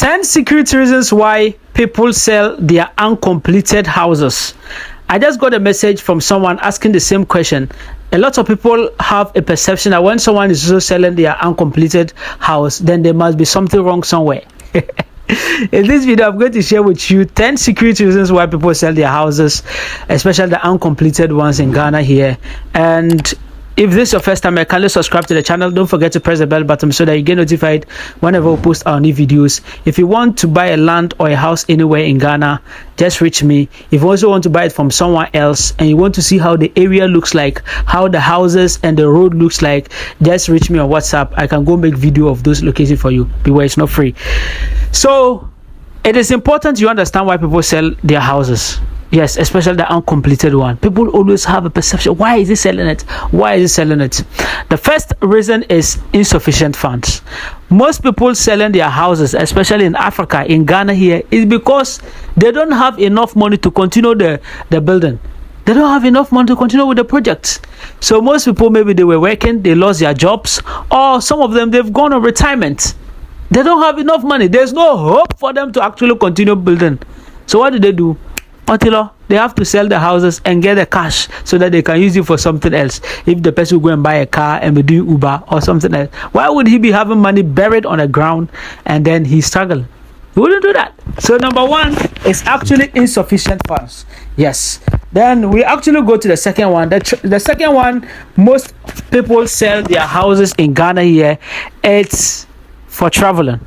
10 secret reasons why people sell their uncompleted houses. I just got a message from someone asking the same question. A lot of people have a perception that when someone is also selling their uncompleted house, then there must be something wrong somewhere. In this video, I'm going to share with you 10 secret reasons why people sell their houses, especially the uncompleted ones in Ghana here. And if this is your first time, kindly subscribe to the channel. Don't forget to press the bell button so that you get notified whenever we post our new videos. If you want to buy a land or a house anywhere in Ghana, just reach me. If you also want to buy it from someone else and you want to see how the area looks like, how the houses and the road looks like, just reach me on WhatsApp. I can go make video of those locations for you. Beware, it's not free. So it is important you understand why people sell their houses. Yes, especially the uncompleted one. People always have a perception. Why is he selling it? Why is he selling it? The first reason is insufficient funds. Most people selling their houses, especially in Africa, in Ghana here, is because they don't have enough money to continue the building. They don't have enough money to continue with the project. So most people, maybe they were working, they lost their jobs, or some of them, they've gone on retirement. They don't have enough money. There's no hope for them to actually continue building. So what do? Until they have to sell the houses and get the cash so that they can use it for something else. If the person will go and buy a car and be doing Uber or something else, why would he be having money buried on the ground and then he struggle? He wouldn't do that. So number one is actually insufficient funds. Yes. Then we actually go to the second one. The second one, most people sell their houses in Ghana here. It's for traveling.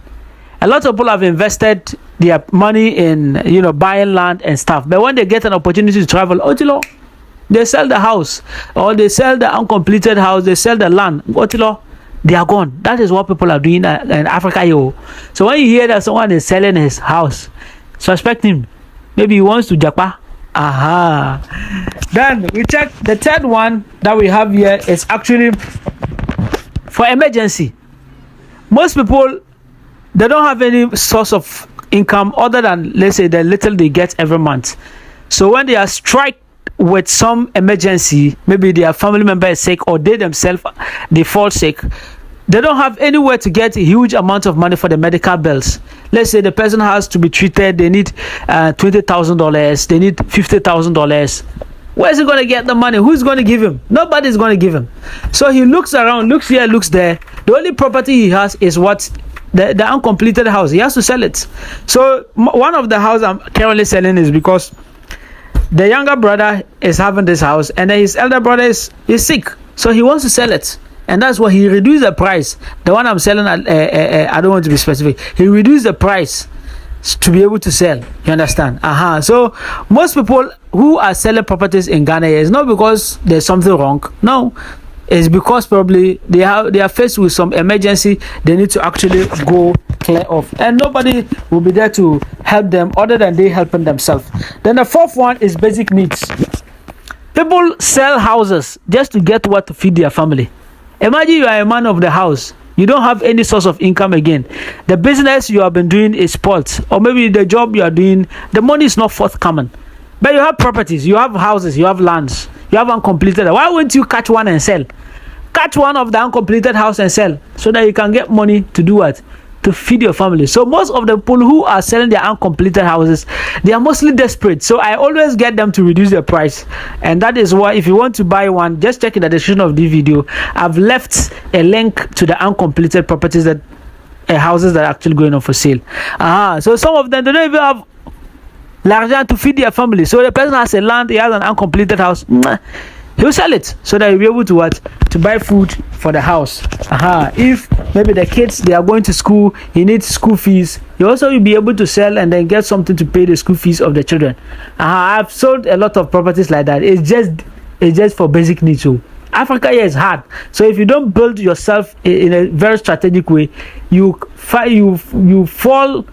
A lot of people have invested their money in, buying land and stuff. But when they get an opportunity to travel, they sell the house or they sell the uncompleted house. They sell the land. They are gone. That is what people are doing in Africa. So when you hear that someone is selling his house, suspect him. Maybe he wants to japa. Then we check the third one that we have here is actually for emergency. Most people, they don't have any source of income other than, let's say, the little they get every month. So when they are struck with some emergency, maybe their family member is sick or they themselves, they fall sick, they don't have anywhere to get a huge amount of money for the medical bills. Let's say the person has to be treated, they need $20,000, they need $50,000. Where's he going to get the money? Who's going to give him? Nobody's going to give him. So he looks around, looks here, looks there. The only property he has is what? The uncompleted house. He has to sell it. So one of the houses I'm currently selling is because the younger brother is having this house and then his elder brother is sick. So he wants to sell it. And that's why he reduced the price. The one I'm selling, I don't want to be specific. He reduced the price to be able to sell. You understand? So most people who are selling properties in Ghana is not because there's something wrong. No. It's because probably they are faced with some emergency. They need to actually go clear off. And nobody will be there to help them other than they helping themselves. Then the fourth one is basic needs. People sell houses just to get what to feed their family. Imagine you are a man of the house. You don't have any source of income again. The business you have been doing is spoiled. Or maybe the job you are doing, the money is not forthcoming. But you have properties, you have houses, you have lands, you have uncompleted. Why wouldn't you catch one and sell? Catch one of the uncompleted house and sell so that you can get money to do what? To feed your family. So most of the people who are selling their uncompleted houses, they are mostly desperate. So I always get them to reduce their price. And that is why if you want to buy one, just check in the description of this video. I've left a link to the uncompleted properties that houses that are actually going on for sale. So some of them, they don't even have l'argent to feed their family. So the person has a land, he has an uncompleted house. He'll sell it so that he'll be able to what? To buy food for the house. If maybe the kids, they are going to school, he needs school fees, he also will be able to sell and then get something to pay the school fees of the children. I've sold a lot of properties like that. It's just for basic needs. So Africa here is hard. So if you don't build yourself in a very strategic way, you fall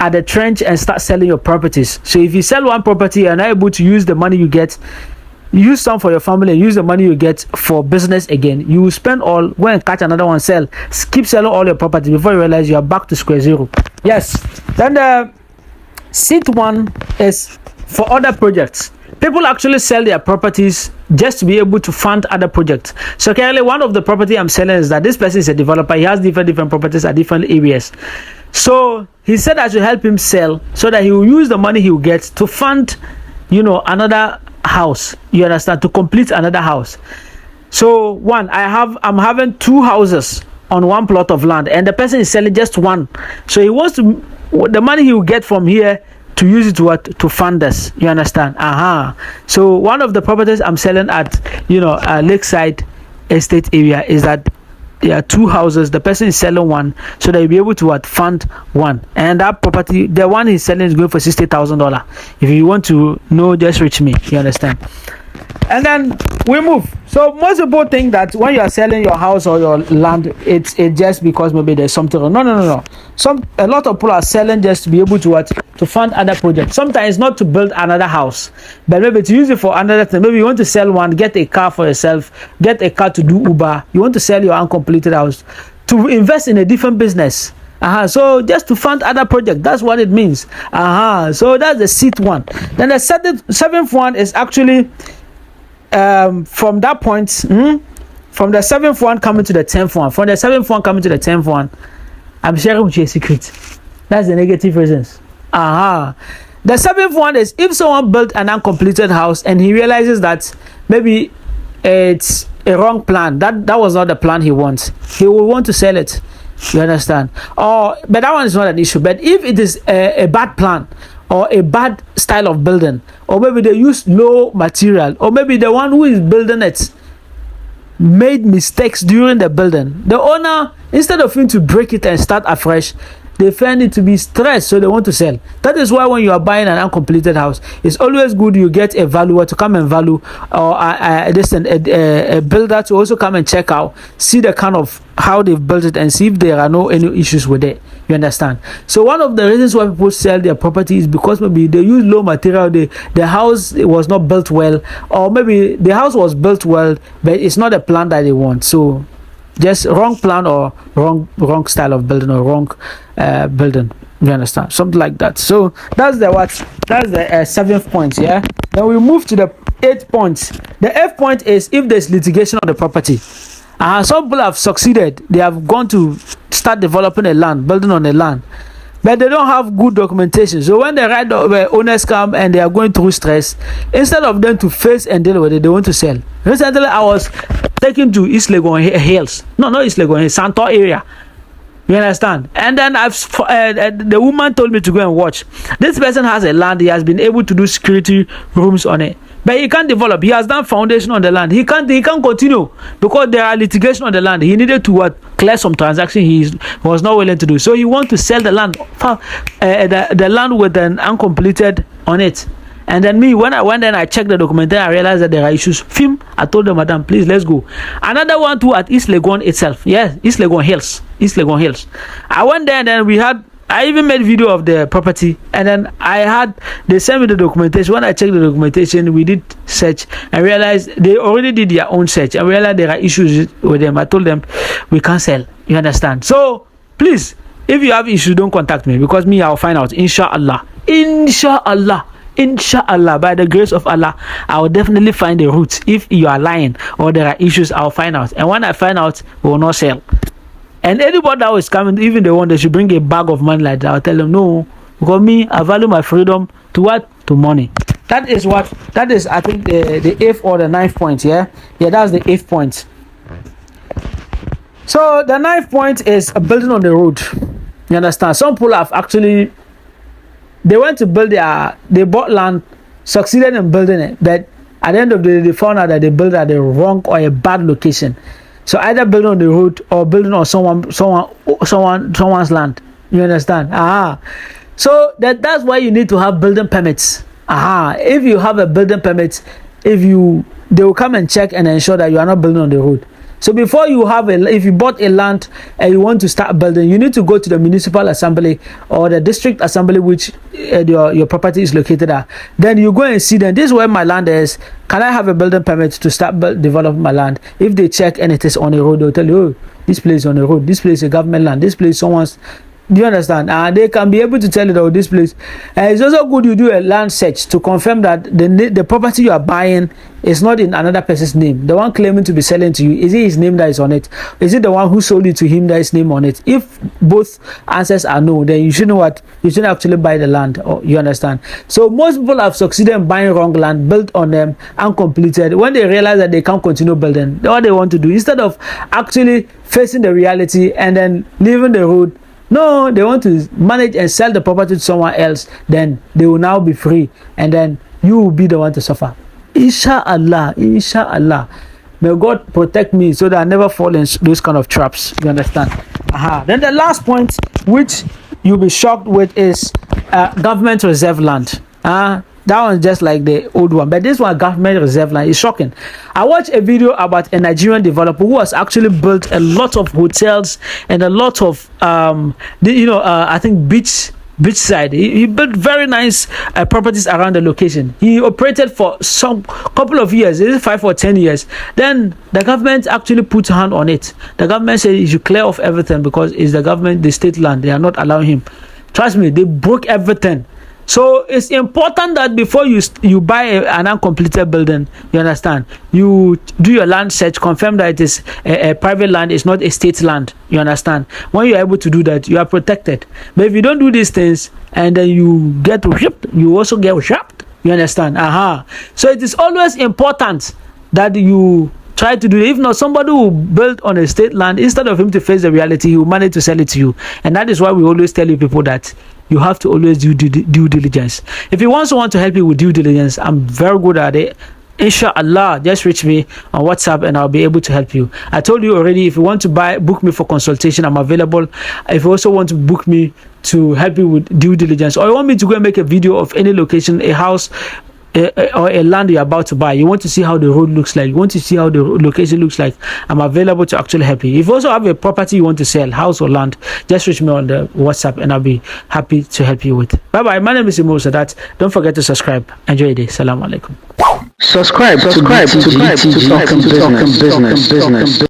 at the trench and start selling your properties. So if you sell one property and are able to use the money you get, use some for your family and use the money you get for business again, you will spend all, go and catch another one, sell, keep selling all your property before you realize you are back to square zero. Yes. Then the sixth one is for other projects. People actually sell their properties just to be able to fund other projects. So currently one of the property I'm selling is that this person is a developer. He has different properties at different areas. So he said I should help him sell so that he will use the money he will get to fund, another house. You understand? To complete another house. So I'm having 2 houses on one plot of land, and the person is selling just one. So he wants the money he will get from here to use it to fund this. You understand? So one of the properties I'm selling at Lakeside estate area is that there are 2 houses. The person is selling one, so that he'll be able to fund one. And that property, the one he's selling, is going for $60,000. If you want to know, just reach me. You understand? And then we move. So most people think that when you are selling your house or your land, it's just because maybe there's something wrong. No. A lot of people are selling just to be able to fund other projects. Sometimes not to build another house, but maybe to use it for another thing. Maybe you want to sell one, get a car for yourself, get a car to do Uber. You want to sell your uncompleted house to invest in a different business. So just to fund other projects, that's what it means. So that's the 6th one. Then the 7th one is actually from that point, from the 7th one coming to the 10th one. From the 7th one coming to the 10th one, I'm sharing with you a secret. That's the negative reasons. The 7th one is if someone built an uncompleted house and he realizes that maybe it's a wrong plan. That was not the plan he wants. He will want to sell it. You understand? But that one is not an issue. But if it is a bad plan, or a bad style of building, or maybe they use low material, or maybe the one who is building it made mistakes during the building, the owner, instead of him to break it and start afresh, they find it to be stressed, so they want to sell. That is why when you are buying an uncompleted house, it's always good you get a valuer to come and value, or a builder to also come and check out, see the kind of how they've built it, and see if there are any issues with it. You understand? So one of the reasons why people sell their property is because maybe they use low material, the house was not built well, or maybe the house was built well, but it's not a plan that they want. So just wrong plan, or wrong style of building, or wrong building. You understand? Something like that. So that's the 7th point. Yeah. Then we move to the 8th point. The 8th point is if there's litigation on the property. Some people have succeeded. They have gone to start developing a land, building on a land, but they don't have good documentation. So when the owners come and they are going through stress, instead of them to face and deal with it, they want to sell. Recently, I was taken to East Legon Hills. No, not East Legon, Santor area. You understand? And then the woman told me to go and watch. This person has a land. He has been able to do security rooms on it, but he can't develop. He has done foundation on the land. He can't continue because there are litigation on the land. He needed to clear some transaction he was not willing to do. So he want to sell the land, the land with an uncompleted on it. And then when I went and I checked the document, I realized that there are issues. I told the madam, please, let's go. Another one too at East Legon itself. Yes, East Legon Hills. I went there and then I even made video of the property, and then they sent me the documentation. When I checked the documentation, we did search and realized they already did their own search and realized there are issues with them. I told them we can't sell. You understand? So please, if you have issues, don't contact me, because I'll find out. Inshallah, by the grace of Allah, I will definitely find the roots. If you are lying or there are issues, I'll find out. And when I find out, we will not sell. And anybody that is coming, even the one that should bring a bag of money like that, I'll tell them no, because I value my freedom to what? To money. That is I think the 8th or the 9th point. Yeah, that's the 8th point. So the 9th point is a building on the road. You understand? Some people have actually, they went to build they bought land, succeeded in building it, but at the end of the day, they found out that they built at the wrong or a bad location. So either building on the road or building on someone's land. You understand? So that's why you need to have building permits. If you have a building permit, they will come and check and ensure that you are not building on the road. So before if you bought a land and you want to start building, you need to go to the municipal assembly or the district assembly, which your property is located at. Then you go and see them. This is where my land is. Can I have a building permit to start develop my land? If they check and it is on the road, they'll tell you, oh, this place is on the road. This place is a government land. This place is someone's Do you understand? And they can be able to tell you that this place. It's also good you do a land search to confirm that the property you are buying is not in another person's name. The one claiming to be selling to you, is it his name that is on it? Is it the one who sold it to him that is name on it? If both answers are no, then you should know what you shouldn't actually buy the land. Or you understand? So most people have succeeded in buying wrong land, built on them uncompleted. When they realize that they can't continue building, what they want to do instead of actually facing the reality and then leaving the road. No, they want to manage and sell the property to someone else. Then they will now be free, and then you will be the one to suffer. Inshallah, inshallah. May God protect me so that I never fall in those kind of traps. You understand? Then the last point, which you'll be shocked with, is government reserve land. That one's just like the old one, but this one, government reserve land, is shocking. I watched a video about a Nigerian developer who has actually built a lot of hotels and a lot of I think beachside. He built very nice properties around the location. He operated for some couple of years, 5 or 10 years. Then the government actually put a hand on it. The government said he should clear off everything because it's the government, the state land. They are not allowing him. Trust me, they broke everything. So it's important that before you buy an uncompleted building, you understand, you do your land search, confirm that it is a private land, it's not a state land. You understand? When you're able to do that, you are protected. But if you don't do these things and then you get ripped, you also get ripped. You understand? So it is always important that you try to do it. If not, somebody who built on a state land, instead of him to face the reality, he will manage to sell it to you. And that is why we always tell you people that you have to always do due diligence. If you want someone to help you with due diligence, I'm very good at it. Inshallah, just reach me on WhatsApp and I'll be able to help you. I told you already, if you want to book me for consultation, I'm available. If you also want to book me to help you with due diligence, or you want me to go and make a video of any location, a house, or a land you're about to buy, you want to see how the road looks like, you want to see how the location looks like, I'm available to actually help you. If you also have a property you want to sell, house or land, just reach me on the WhatsApp and I'll be happy to help you with. Bye bye. My name is Imoru Sadat. Don't forget to subscribe. Enjoy your day. Salam alaikum. Subscribe to talk business.